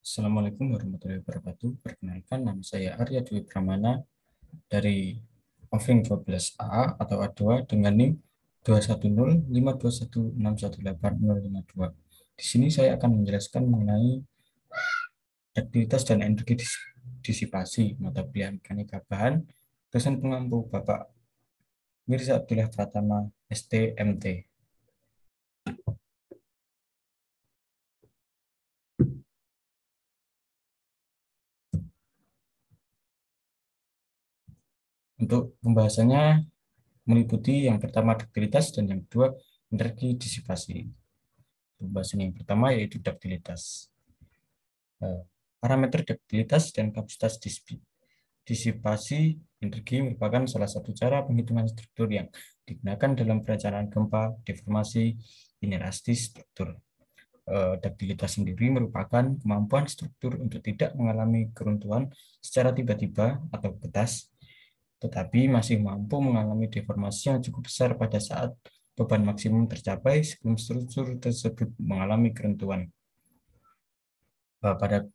Assalamualaikum warahmatullahi wabarakatuh. Perkenalkan, nama saya Arya Dwi Pramana dari Offering 12A atau A2 dengan NIM 2105216180052. Di sini saya akan menjelaskan mengenai aktivitas dan energi disipasi mata kuliah mekanika bahan dosen pengampu Bapak Mirza Abdillah Pratama STMT. Untuk pembahasannya meliputi yang pertama duktilitas dan yang kedua energi disipasi. Pembahasan yang pertama yaitu duktilitas. Parameter duktilitas dan kapasitas disipasi energi merupakan salah satu cara penghitungan struktur yang digunakan dalam perencanaan gempa, deformasi, inerasi struktur. Duktilitas sendiri merupakan kemampuan struktur untuk tidak mengalami keruntuhan secara tiba-tiba atau ketas, tetapi masih mampu mengalami deformasi yang cukup besar pada saat beban maksimum tercapai sebelum struktur tersebut mengalami keruntuhan. Pada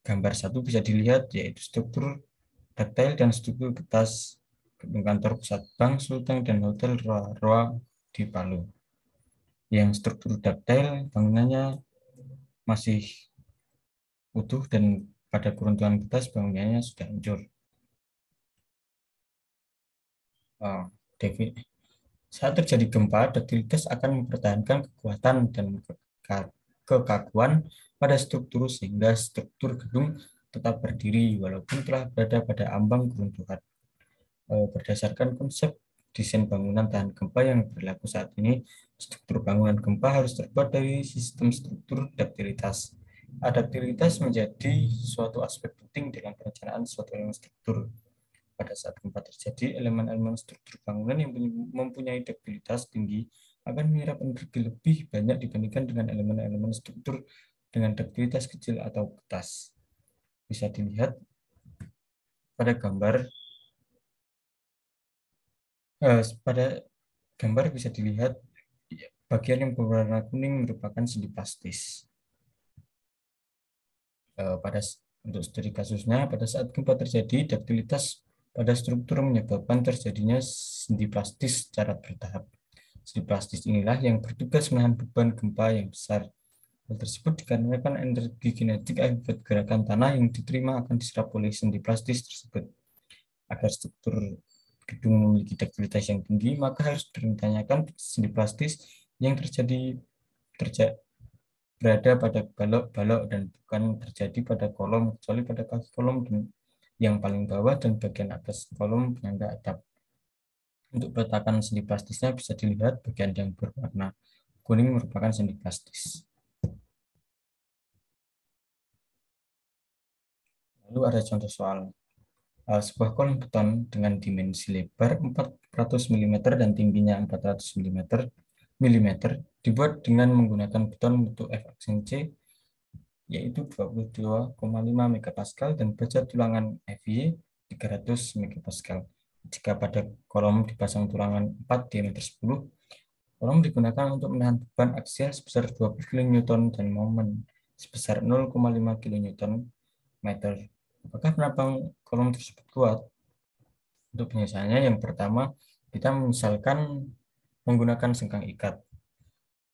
gambar 1 bisa dilihat yaitu struktur taktil dan struktur kertas gedung kantor pusat bank Sulteng dan hotel Roa di Palu. Yang struktur taktil bangunannya masih utuh dan pada keruntuhan kertas bangunannya sudah hancur. Saat terjadi gempa, duktilitas akan mempertahankan kekuatan dan kekakuan pada struktur sehingga struktur gedung tetap berdiri walaupun telah berada pada ambang keruntuhan. Berdasarkan konsep desain bangunan tahan gempa yang berlaku saat ini, struktur bangunan gempa harus terbuat dari sistem struktur duktilitas. Adaptabilitas menjadi suatu aspek penting dalam perencanaan suatu elemen struktur. Pada saat gempa terjadi, elemen-elemen struktur bangunan yang mempunyai duktilitas tinggi akan menyerap energi lebih banyak dibandingkan dengan elemen-elemen struktur dengan duktilitas kecil atau ketas. Bisa dilihat pada gambar bisa dilihat bagian yang berwarna kuning merupakan sendi plastis. Untuk studi kasusnya, pada saat gempa terjadi, duktilitas pada struktur menyebabkan terjadinya sendi plastis secara bertahap. Sendi plastis inilah yang bertugas menahan beban gempa yang besar. Hal tersebut dikarenakan energi kinetik akibat gerakan tanah yang diterima akan diserap oleh sendi plastis tersebut. Agar struktur gedung memiliki duktilitas yang tinggi, maka harus ditanyakan sendi plastis yang berada pada balok-balok dan bukan terjadi pada kolom, kecuali pada kaki kolom yang paling bawah dan bagian atas kolom penyangga atap. Untuk peletakan sendi plastisnya bisa dilihat bagian yang berwarna kuning merupakan sendi plastis. Lalu ada contoh soal. Sebuah kolom beton dengan dimensi lebar 400 mm dan tingginya 400 mm dibuat dengan menggunakan beton mutu F-aksen C yaitu 22,5 MPa dan baja tulangan FY 300 MPa. Jika pada kolom dipasang tulangan 4 diameter 10, kolom digunakan untuk menahan beban aksial sebesar 20 kN dan momen sebesar 0,5 kN meter. Apakah penambang kolom tersebut kuat? Untuk penyesalannya yang pertama, kita misalkan menggunakan sengkang ikat.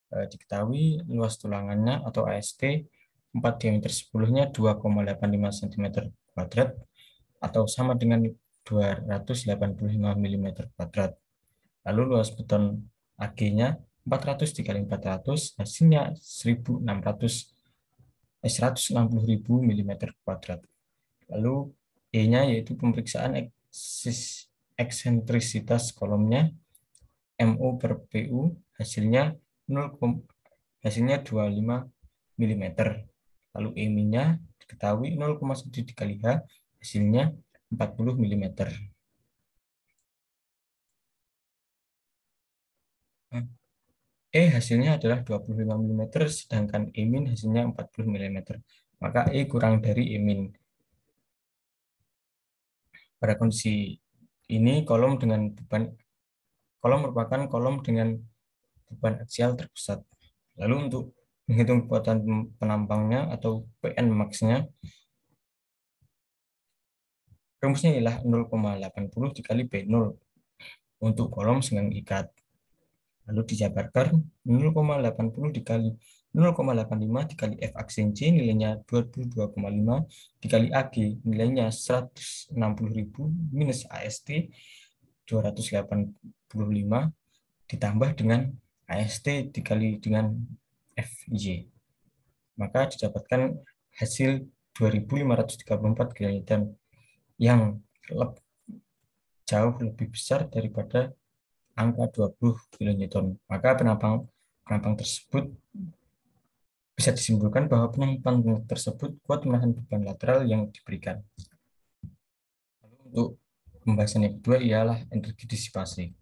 Diketahui luas tulangannya atau AST 4 diameter 10-nya 2,85 cm kuadrat atau sama dengan 285 mm kuadrat. Lalu luas beton AG-nya 400 dikali 400 hasilnya 160.000 mm kuadrat. Lalu E-nya yaitu pemeriksaan eksentrisitas kolomnya MU per PU hasilnya 25 mm. Lalu E-nya diketahui 0,1 dikali H hasilnya 40 mm. E hasilnya adalah 25 mm sedangkan E min hasilnya 40 mm. Maka E kurang dari E min. Pada kondisi ini kolom merupakan kolom dengan beban aksial terpusat. Lalu untuk Menghitung kekuatan penampangnya atau PN max-nya, rumusnya ialah 0,80 dikali B0 untuk kolom senggang ikat. Lalu dijabarkan 0,80 dikali 0,85 dikali F aksen C nilainya 22,5 dikali AG nilainya 160.000 minus AST 285 ditambah dengan AST dikali dengan FJ. Maka didapatkan hasil 2.534 kilonewton yang jauh lebih besar daripada angka 20 kilonewton. Maka penampang penampang tersebut bisa disimpulkan bahwa penampang tersebut kuat menahan beban lateral yang diberikan. Lalu untuk pembahasan yang kedua ialah energi disipasi.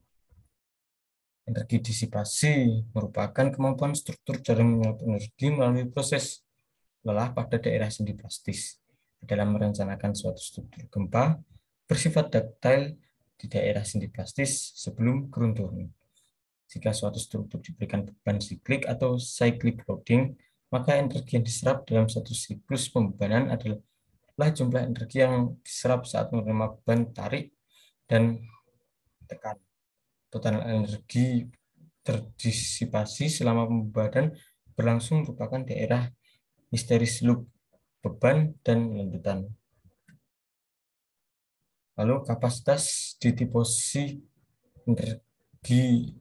Energi disipasi merupakan kemampuan struktur dalam menyerap energi melalui proses lelah pada daerah sendi plastis dalam merencanakan suatu struktur gempa bersifat taktil di daerah sendi plastis sebelum keruntuhan. Jika suatu struktur diberikan beban siklik atau cyclic loading, maka energi yang diserap dalam satu siklus pembebanan adalah jumlah energi yang diserap saat menerima beban tarik dan tekan. Total energi terdisipasi selama pembebanan berlangsung merupakan daerah histeris loop, beban, dan lanjutan. Lalu kapasitas ditiposi energi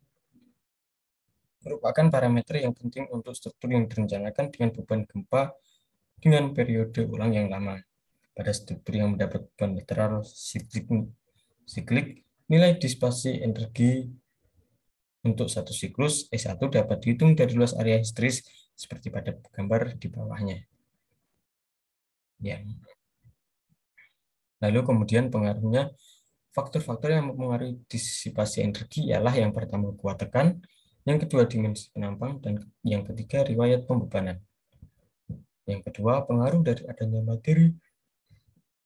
merupakan parameter yang penting untuk struktur yang direncanakan dengan beban gempa dengan periode ulang yang lama. Pada struktur yang mendapat beban lateral siklik, nilai disipasi energi untuk satu siklus E1 dapat dihitung dari luas area histeris seperti pada gambar di bawahnya. Ya. Lalu kemudian pengaruhnya, faktor-faktor yang mempengaruhi disipasi energi ialah yang pertama kuat tekan, yang kedua dimensi penampang, dan yang ketiga riwayat pembebanan. Yang kedua, pengaruh dari adanya materi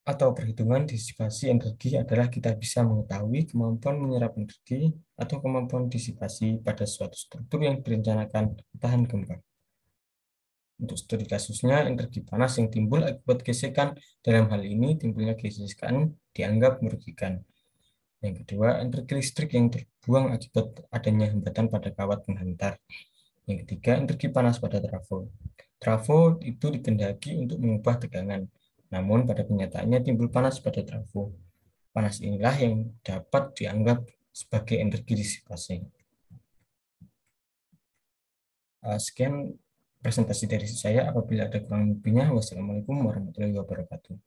atau perhitungan disipasi energi adalah kita bisa mengetahui kemampuan menyerap energi atau kemampuan disipasi pada suatu struktur yang direncanakan tahan gempa. Untuk studi kasusnya, energi panas yang timbul akibat gesekan, dalam hal ini timbulnya gesekan dianggap merugikan. Yang kedua, energi listrik yang terbuang akibat adanya hambatan pada kawat penghantar. Yang ketiga, energi panas pada trafo. Trafo itu dikehendaki untuk mengubah tegangan, namun pada kenyataannya timbul panas pada trafo. Panas inilah yang dapat dianggap sebagai energi disipasi. Sekian presentasi dari saya. Apabila ada kurang lebihnya, wassalamualaikum warahmatullahi wabarakatuh.